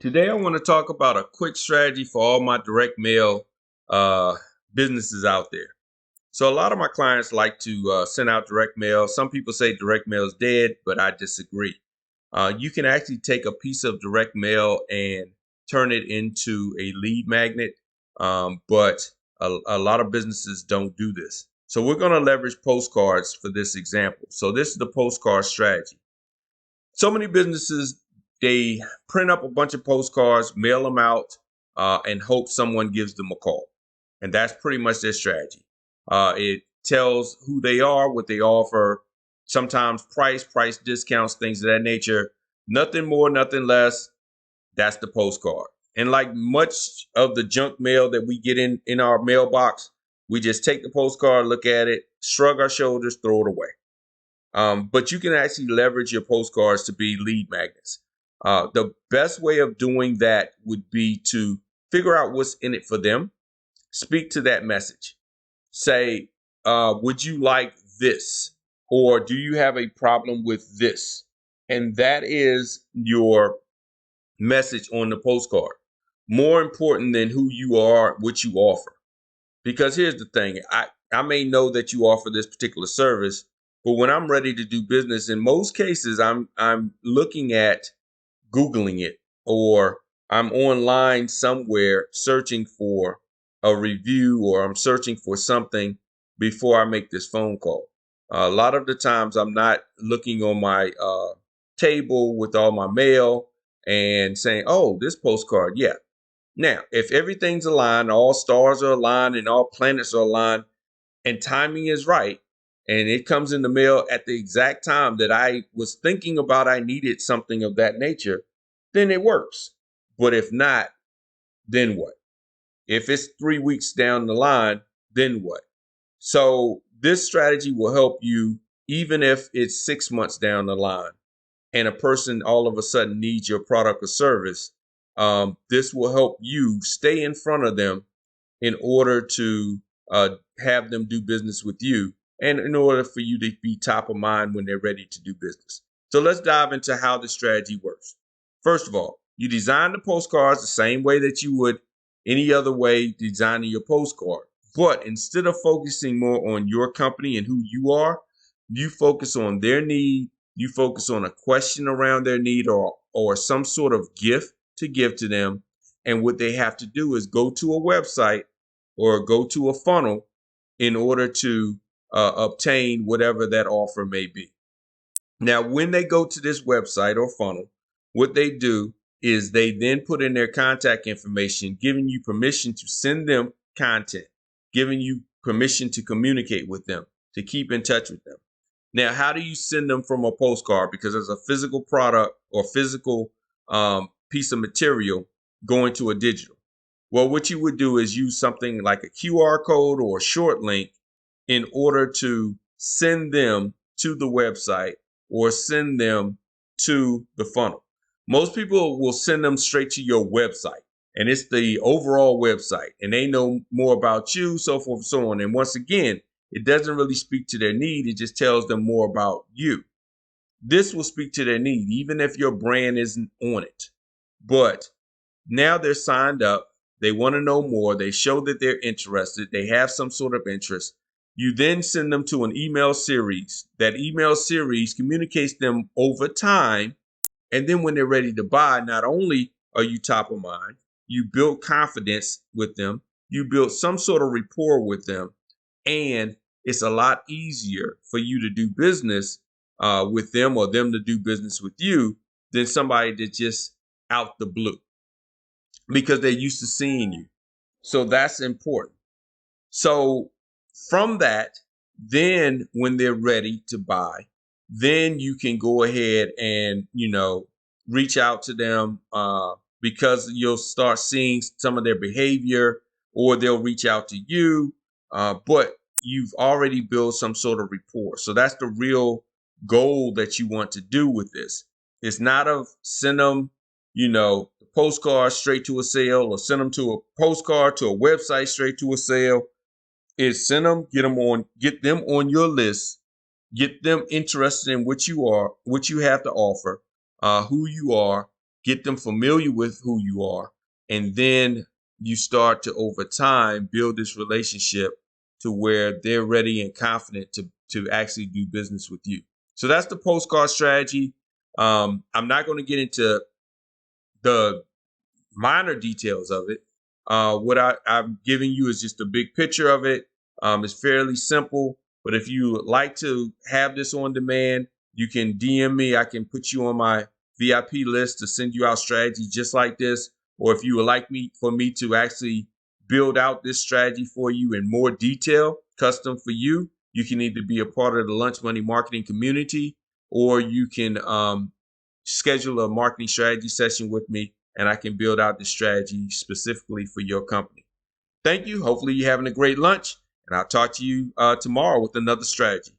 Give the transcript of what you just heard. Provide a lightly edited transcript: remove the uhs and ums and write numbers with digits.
Today, I want to talk about a quick strategy for all my direct mail uh, businesses out there. So, a lot of my clients like to send out direct mail. Some people say direct mail is dead, but I disagree. You can actually take a piece of direct mail and turn it into a lead magnet, but a lot of businesses don't do this. So, we're going to leverage postcards for this example. So, this is the postcard strategy. So many businesses, they print up a bunch of postcards, mail them out, and hope someone gives them a call. And that's pretty much their strategy. It tells who they are, what they offer, sometimes price discounts, things of that nature. Nothing more, nothing less. That's the postcard. And like much of the junk mail that we get in our mailbox, we just take the postcard, look at it, shrug our shoulders, throw it away. But you can actually leverage your postcards to be lead magnets. The best way of doing that would be to figure out what's in it for them, speak to that message. Say, would you like this? Or do you have a problem with this? And that is your message on the postcard. More important than who you are, what you offer. Because here's the thing, I may know that you offer this particular service, but when I'm ready to do business, in most cases, I'm looking at Googling it, or I'm online somewhere searching for a review, or I'm searching for something before I make this phone call. A lot of the times I'm not looking on my table with all my mail and saying, oh, this postcard, yeah. Now, if everything's aligned, all stars are aligned and all planets are aligned, and timing is right, and it comes in the mail at the exact time that I was thinking about I needed something of that nature, then it works. But if not, then what? If it's 3 weeks down the line, then what? So this strategy will help you even if it's 6 months down the line and a person all of a sudden needs your product or service. This will help you stay in front of them in order to have them do business with you, and in order for you to be top of mind when they're ready to do business. So let's dive into how the strategy works. First of all, you design the postcards the same way that you would any other way designing your postcard. But instead of focusing more on your company and who you are, you focus on their need. You focus on a question around their need, or some sort of gift to give to them. And what they have to do is go to a website or go to a funnel in order to obtain whatever that offer may be. Now, when they go to this website or funnel, what they do is they then put in their contact information, giving you permission to send them content, giving you permission to communicate with them, to keep in touch with them. Now, how do you send them from a postcard? Because there's a physical product or physical piece of material going to a digital. Well, what you would do is use something like a QR code or a short link in order to send them to the website or send them to the funnel. Most people will send them straight to your website, and it's the overall website, and they know more about you, so forth and so on. And once again, it doesn't really speak to their need. It just tells them more about you. This will speak to their need, even if your brand isn't on it. But now they're signed up. They want to know more. They show that they're interested. They have some sort of interest. You then send them to an email series. That email series communicates them over time. And then when they're ready to buy, not only are you top of mind, you build confidence with them. You build some sort of rapport with them. And it's a lot easier for you to do business with them, or them to do business with you, than somebody that just out the blue, because they're used to seeing you. So that's important. So from that, then when they're ready to buy, then you can go ahead and, reach out to them, because you'll start seeing some of their behavior, or they'll reach out to you. But you've already built some sort of rapport. So that's the real goal that you want to do with this. It's not of send them, the postcard straight to a sale, or send them to a postcard to a website straight to a sale. Is send them, get them on your list, get them interested in what you are, what you have to offer, who you are, get them familiar with who you are, and then you start to, over time, build this relationship to where they're ready and confident to actually do business with you. So that's the postcard strategy. I'm not going to get into the minor details of it. What I'm giving you is just a big picture of it. It's fairly simple, but if you like to have this on demand, you can DM me. I can put you on my VIP list to send you out strategy just like this. Or if you would like for me to actually build out this strategy for you in more detail, custom for you, you can either be a part of the Lunch Money Marketing community, or you can schedule a marketing strategy session with me, and I can build out the strategy specifically for your company. Thank you. Hopefully you're having a great lunch, and I'll talk to you tomorrow with another strategy.